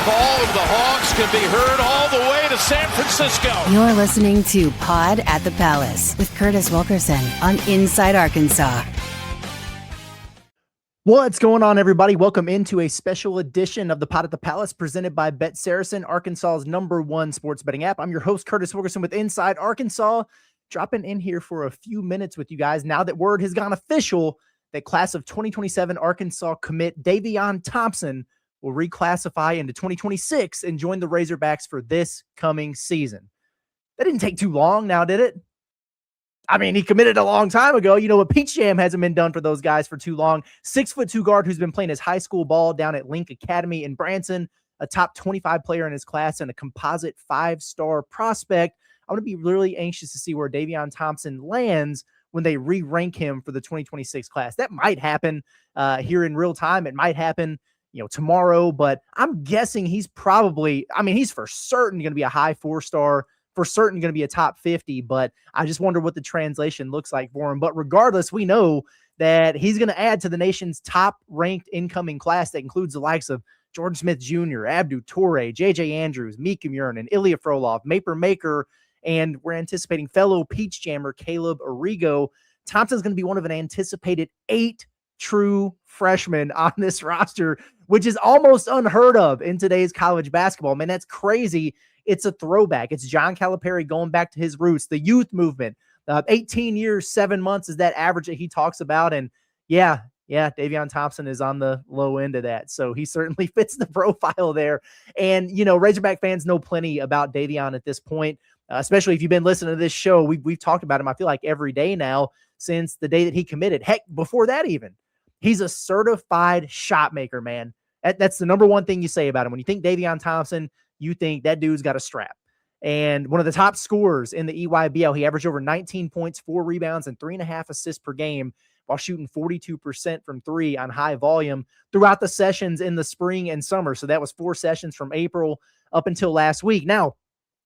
call of the Hawks can be heard all the way to San Francisco. You're listening to Pod at the Palace with Curtis Wilkerson on Inside Arkansas. What's going on, everybody? Welcome into a special edition of the Pod at the Palace presented by SARACEN, Arkansas's #1 sports betting app. I'm your host, Curtis Wilkerson with Inside Arkansas, dropping in here for a few minutes with you guys now that word has gone official that class of 2027 Arkansas commit Davion Thompson will reclassify into 2026 and join the Razorbacks for this coming season. That didn't take too long now, did it? I mean, he committed a long time ago. You know, a peach jam hasn't been done for those guys for too long. 6'2" guard who's been playing his high school ball down at Link Academy in Branson, a top 25 player in his class and a composite 5-star prospect. I'm going to be really anxious to see where Davion Thompson lands when they re-rank him for the 2026 class. That might happen here in real time. It might happen, tomorrow, but I'm guessing he's probably, he's for certain going to be a high 4-star, for certain going to be a top 50, but I just wonder what the translation looks like for him. But regardless, we know that he's going to add to the nation's top-ranked incoming class that includes the likes of Jordan Smith Jr., Abdu Toure, J.J. Andrews, Mika Murnin, Ilya Frolov, Maper Maker, and we're anticipating fellow Peach Jammer Caleb Arrigo. Thompson's going to be one of an anticipated 8 true freshmen on this roster, which is almost unheard of in today's college basketball. Man, that's crazy. It's a throwback. It's John Calipari going back to his roots, the youth movement. 18 years, 7 months is that average that he talks about. And yeah, Davion Thompson is on the low end of that. So he certainly fits the profile there. And, Razorback fans know plenty about Davion at this point. Especially if you've been listening to this show, we've talked about him, I feel like, every day now since the day that he committed. Heck, before that even. He's a certified shot maker, man. That's the number one thing you say about him. When you think Davion Thompson, you think that dude's got a strap. And one of the top scorers in the EYBL, he averaged over 19 points, 4 rebounds, and 3.5 assists per game while shooting 42% from 3 on high volume throughout the sessions in the spring and summer. So that was 4 sessions from April up until last week. Now,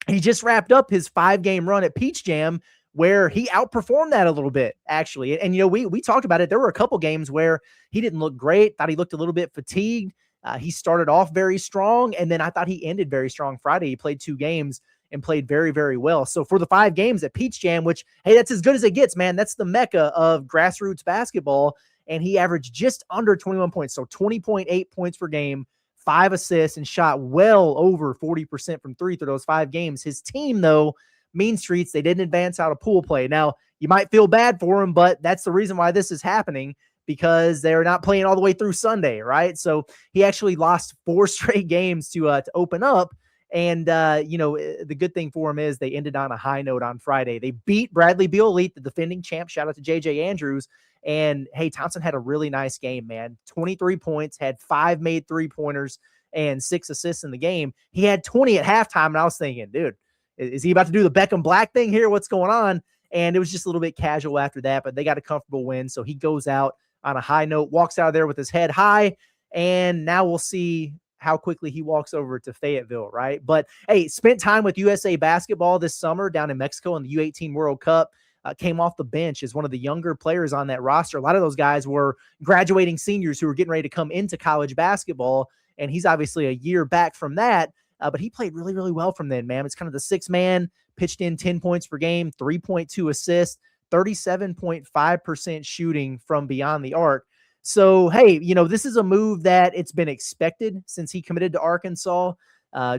he just wrapped up his 5-game run at Peach Jam where he outperformed that a little bit, actually. And, we talked about it. There were a couple games where he didn't look great, thought he looked a little bit fatigued. He started off very strong, and then I thought he ended very strong Friday. He played 2 games and played very, very well. So for the 5 games at Peach Jam, which, hey, that's as good as it gets, man. That's the mecca of grassroots basketball. And he averaged just under 21 points, so 20.8 points per game, 5 assists, and shot well over 40% from 3 through those 5 games. His team, though, Mean Streets, they didn't advance out of pool play. Now, you might feel bad for him, but that's the reason why this is happening, because they're not playing all the way through Sunday, right? So he actually lost 4 straight games to open up. And, the good thing for him is they ended on a high note on Friday. They beat Bradley Beal Elite, the defending champ. Shout out to J.J. Andrews. And, hey, Thompson had a really nice game, man. 23 points, had 5 made 3-pointers, and 6 assists in the game. He had 20 at halftime, and I was thinking, dude, is he about to do the Beckham Black thing here? What's going on? And it was just a little bit casual after that, but they got a comfortable win. So he goes out on a high note, walks out of there with his head high, and now we'll see how quickly he walks over to Fayetteville, right? But, hey, spent time with USA Basketball this summer down in Mexico in the U18 World Cup, came off the bench as one of the younger players on that roster. A lot of those guys were graduating seniors who were getting ready to come into college basketball, and he's obviously a year back from that, but he played really, really well from then, man. It's kind of the 6-man, pitched in 10 points per game, 3.2 assists, 37.5% shooting from beyond the arc. So, hey, this is a move that it's been expected since he committed to Arkansas,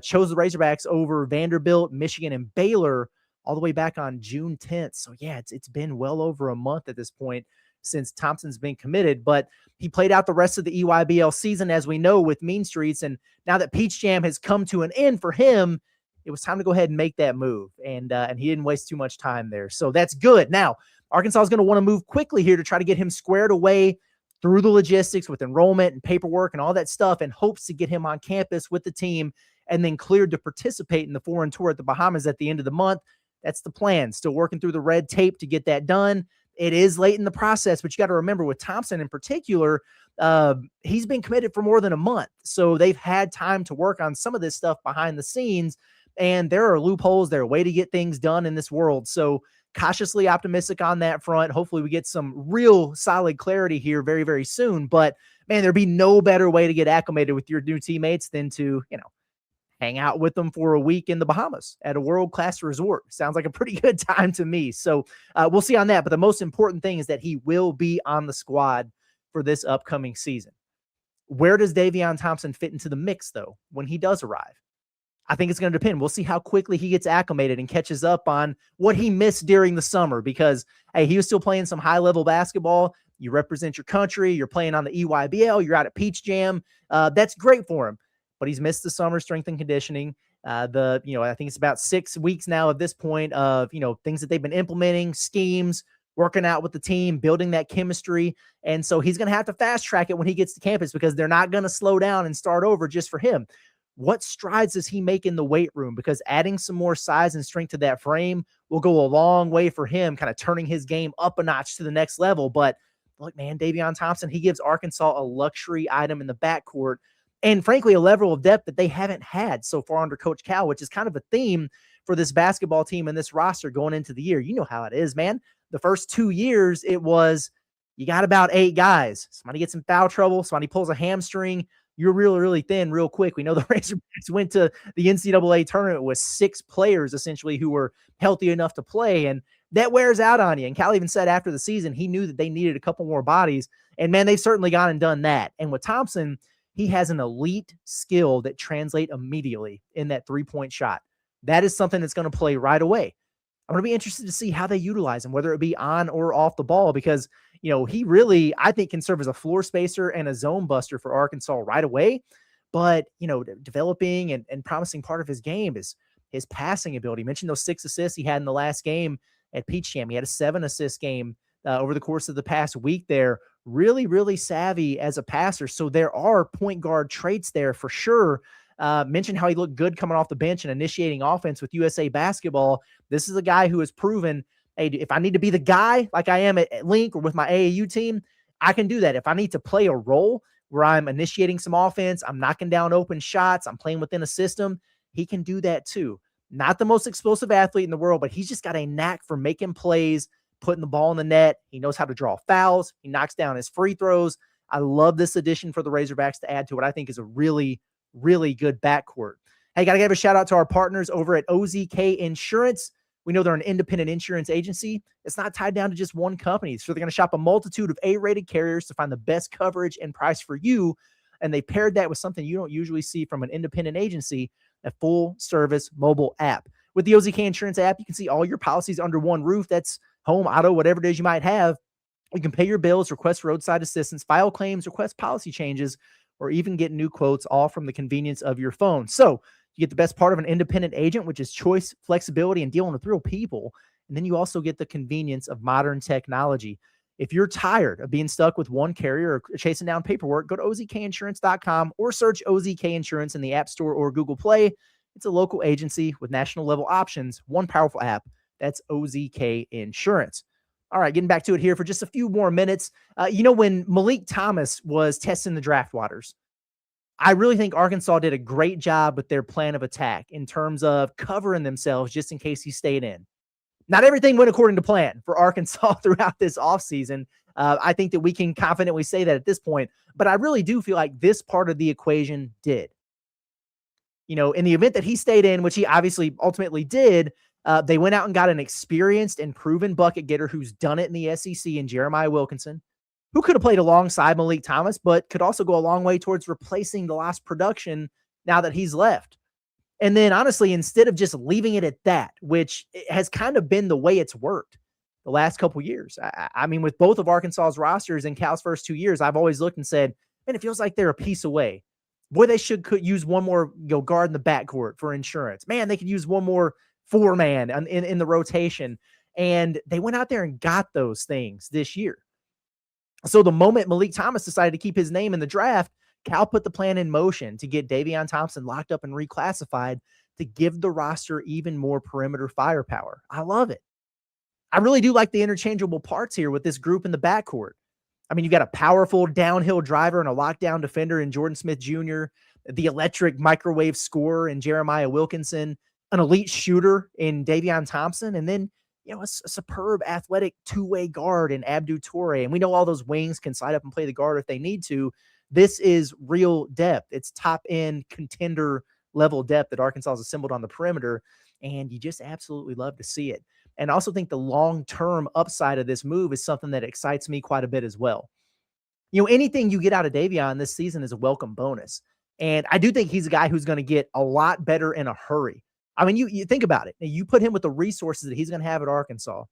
chose the Razorbacks over Vanderbilt, Michigan, and Baylor all the way back on June 10th. So, yeah, it's been well over a month at this point since Thompson's been committed, but he played out the rest of the EYBL season, as we know, with Mean Streets. And now that Peach Jam has come to an end for him, it was time to go ahead and make that move. And he didn't waste too much time there. So that's good. Now, Arkansas is going to want to move quickly here to try to get him squared away through the logistics with enrollment and paperwork and all that stuff, in hopes to get him on campus with the team and then cleared to participate in the foreign tour at the Bahamas at the end of the month. That's the plan. Still working through the red tape to get that done. It is late in the process, but you got to remember with Thompson in particular, he's been committed for more than a month. So they've had time to work on some of this stuff behind the scenes, and there are loopholes. There are a way to get things done in this world. So cautiously optimistic on that front. Hopefully we get some real solid clarity here very, very soon. But man, there'd be no better way to get acclimated with your new teammates than to, hang out with them for a week in the Bahamas at a world-class resort. Sounds like a pretty good time to me. So we'll see on that. But the most important thing is that he will be on the squad for this upcoming season. Where does Davion Thompson fit into the mix, though, when he does arrive? I think it's going to depend. We'll see how quickly he gets acclimated and catches up on what he missed during the summer because, hey, he was still playing some high-level basketball. You represent your country. You're playing on the EYBL. You're out at Peach Jam. That's great for him. But he's missed the summer strength and conditioning. I think it's about 6 weeks now at this point of, things that they've been implementing, schemes, working out with the team, building that chemistry. And so he's going to have to fast track it when he gets to campus because they're not going to slow down and start over just for him. What strides does he make in the weight room? Because adding some more size and strength to that frame will go a long way for him, kind of turning his game up a notch to the next level. But look, man, Davion Thompson, he gives Arkansas a luxury item in the backcourt and, frankly, a level of depth that they haven't had so far under Coach Cal, which is kind of a theme for this basketball team and this roster going into the year. You know how it is, man. The first 2 years, it was you got about 8 guys. Somebody gets in foul trouble. Somebody pulls a hamstring. You're really, really thin real quick. We know the Razorbacks went to the NCAA tournament with 6 players essentially who were healthy enough to play, and that wears out on you. And Cal even said after the season he knew that they needed a couple more bodies, and man, they've certainly gone and done that. And with Thompson, he has an elite skill that translates immediately in that three-point shot. That is something that's going to play right away. I'm going to be interested to see how they utilize him, whether it be on or off the ball, because he really, I think, can serve as a floor spacer and a zone buster for Arkansas right away. But, developing and promising part of his game is his passing ability. You mentioned those 6 assists he had in the last game at Peach Jam. He had a 7-assist game over the course of the past week there. Really, really savvy as a passer. So there are point guard traits there for sure. Mentioned how he looked good coming off the bench and initiating offense with USA Basketball. This is a guy who has proven, hey, if I need to be the guy like I am at Link or with my AAU team, I can do that. If I need to play a role where I'm initiating some offense, I'm knocking down open shots, I'm playing within a system, he can do that too. Not the most explosive athlete in the world, but he's just got a knack for making plays, putting the ball in the net. He knows how to draw fouls. He knocks down his free throws. I love this addition for the Razorbacks to add to what I think is a really, really good backcourt. Hey, got to give a shout out to our partners over at OZK Insurance. We know they're an independent insurance agency. It's not tied down to just one company. So they're going to shop a multitude of A-rated carriers to find the best coverage and price for you. And they paired that with something you don't usually see from an independent agency, a full-service mobile app. With the OZK Insurance app, you can see all your policies under one roof. That's home, auto, whatever it is you might have. You can pay your bills, request roadside assistance, file claims, request policy changes, or even get new quotes, all from the convenience of your phone. So you get the best part of an independent agent, which is choice, flexibility, and dealing with real people. And then you also get the convenience of modern technology. If you're tired of being stuck with one carrier or chasing down paperwork, go to ozkinsurance.com or search OZK Insurance in the App Store or Google Play. It's a local agency with national level options, one powerful app. That's OZK Insurance. All right, getting back to it here for just a few more minutes. When Malik Thomas was testing the draft waters, I really think Arkansas did a great job with their plan of attack in terms of covering themselves just in case he stayed in. Not everything went according to plan for Arkansas throughout this offseason. I think that we can confidently say that at this point, but I really do feel like this part of the equation did. In the event that he stayed in, which he obviously ultimately did, they went out and got an experienced and proven bucket getter who's done it in the SEC in Jeremiah Wilkinson, who could have played alongside Malik Thomas, but could also go a long way towards replacing the lost production now that he's left. And then, honestly, instead of just leaving it at that, which has kind of been the way it's worked the last couple years. I mean, with both of Arkansas's rosters in Cal's first 2 years, I've always looked and said, man, it feels like they're a piece away. Boy, they could use one more guard in the backcourt for insurance. Man, they could use one more four-man in the rotation. And they went out there and got those things this year. So the moment Malik Thomas decided to keep his name in the draft, Cal put the plan in motion to get Davion Thompson locked up and reclassified to give the roster even more perimeter firepower. I love it. I really do like the interchangeable parts here with this group in the backcourt. I mean, you've got a powerful downhill driver and a lockdown defender in Jordan Smith Jr., the electric microwave scorer in Jeremiah Wilkinson, an elite shooter in Davion Thompson, and then a superb athletic two-way guard in Abdou Toure. And we know all those wings can slide up and play the guard if they need to. This is real depth. It's top-end contender level depth that Arkansas has assembled on the perimeter, and you just absolutely love to see it. And I also think the long-term upside of this move is something that excites me quite a bit as well. Anything you get out of Davion this season is a welcome bonus. And I do think he's a guy who's going to get a lot better in a hurry. I mean, you think about it. You put him with the resources that he's going to have at Arkansas,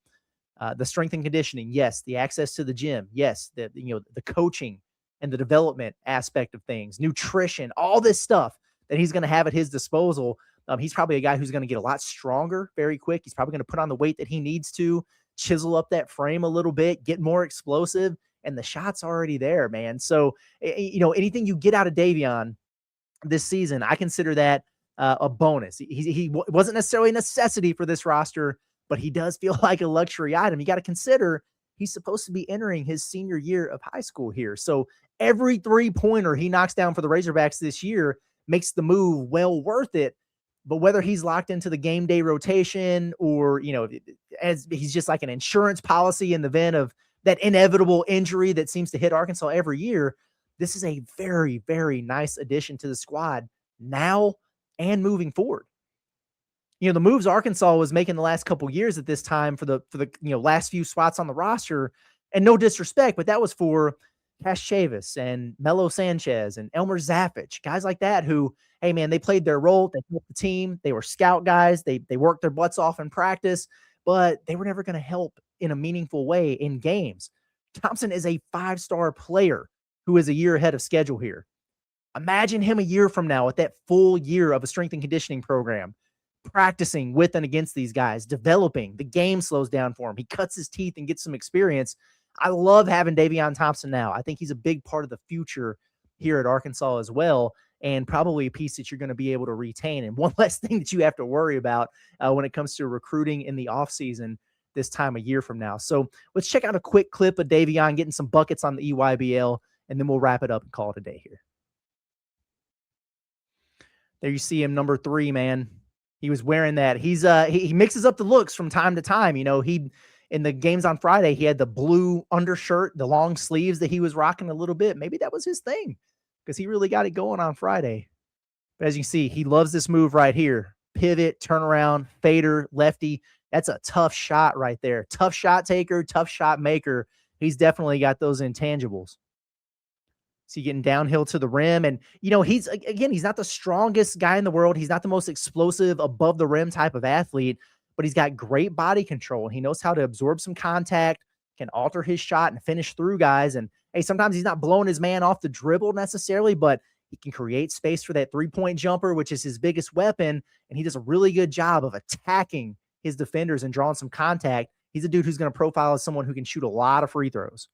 the strength and conditioning, yes, the access to the gym, yes, the coaching and the development aspect of things, nutrition, all this stuff that he's going to have at his disposal. He's probably a guy who's going to get a lot stronger very quick. He's probably going to put on the weight that he needs to, chisel up that frame a little bit, get more explosive, and the shot's already there, man. So, anything you get out of Davion this season, I consider that a bonus. He wasn't necessarily a necessity for this roster, but he does feel like a luxury item. You got to consider he's supposed to be entering his senior year of high school here. So every 3-pointer he knocks down for the Razorbacks this year makes the move well worth it. But whether he's locked into the game day rotation or, as he's just like an insurance policy in the event of that inevitable injury that seems to hit Arkansas every year, this is a very, very nice addition to the squad now and moving forward. The moves Arkansas was making the last couple years at this time for the last few spots on the roster, and no disrespect, but that was for Cash Chavis and Melo Sanchez and Elmer Zaffich, guys like that who, hey man, they played their role, they helped the team, they were scout guys, they worked their butts off in practice, but they were never going to help in a meaningful way in games. Thompson is a 5-star player who is a year ahead of schedule here. Imagine him a year from now with that full year of a strength and conditioning program, practicing with and against these guys, developing. The game slows down for him. He cuts his teeth and gets some experience. I love having Davion Thompson now. I think he's a big part of the future here at Arkansas as well, and probably a piece that you're going to be able to retain. And one less thing that you have to worry about when it comes to recruiting in the offseason this time a year from now. So let's check out a quick clip of Davion getting some buckets on the EYBL, and then we'll wrap it up and call it a day here. There you see him, number 3, man. He was wearing that. He mixes up the looks from time to time. In the games on Friday, he had the blue undershirt, the long sleeves that he was rocking a little bit. Maybe that was his thing because he really got it going on Friday. But as you see, he loves this move right here. Pivot, turnaround, fader, lefty. That's a tough shot right there. Tough shot taker, tough shot maker. He's definitely got those intangibles. So getting downhill to the rim. And, he's not the strongest guy in the world. He's not the most explosive above the rim type of athlete, but he's got great body control. He knows how to absorb some contact, can alter his shot and finish through guys. And hey, sometimes he's not blowing his man off the dribble necessarily, but he can create space for that 3-point jumper, which is his biggest weapon. And he does a really good job of attacking his defenders and drawing some contact. He's a dude who's going to profile as someone who can shoot a lot of free throws.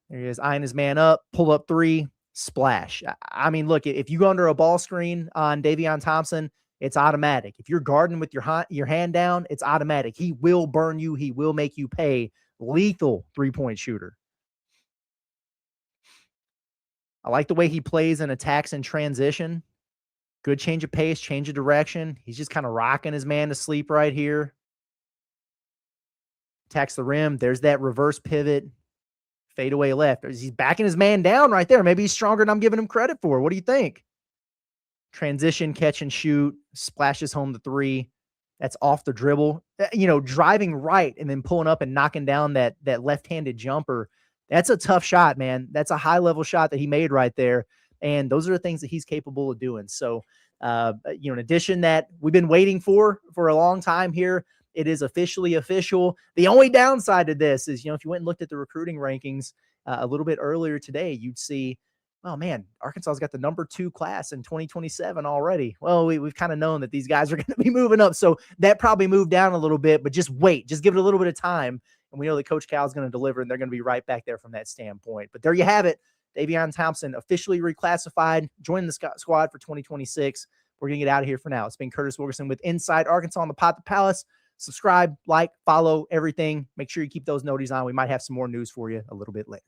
There he is, eyeing his man up, pull up 3, splash. I mean, look, if you go under a ball screen on Davion Thompson, it's automatic. If you're guarding with your hand down, it's automatic. He will burn you. He will make you pay. Lethal 3-point shooter. I like the way he plays and attacks in transition. Good change of pace, change of direction. He's just kind of rocking his man to sleep right here. Attacks the rim. There's that reverse pivot. Fadeaway left. He's backing his man down right there. Maybe he's stronger than I'm giving him credit for. What do you think? Transition, catch and shoot, splashes home the 3. That's off the dribble. Driving right and then pulling up and knocking down that left-handed jumper. That's a tough shot, man. That's a high-level shot that he made right there. And those are the things that he's capable of doing. So, in addition that we've been waiting for a long time here, it is officially official. The only downside to this is, if you went and looked at the recruiting rankings a little bit earlier today, you'd see, oh man, Arkansas's got the number 2 class in 2027 already. Well, we've kind of known that these guys are going to be moving up. So that probably moved down a little bit, but just wait, just give it a little bit of time. And we know that Coach Cal's going to deliver, and they're going to be right back there from that standpoint. But there you have it. Davion Thompson officially reclassified, joining the squad for 2026. We're going to get out of here for now. It's been Curtis Wilkerson with Inside Arkansas on the Pot the Palace. Subscribe, like, follow everything. Make sure you keep those noties on. We might have some more news for you a little bit later.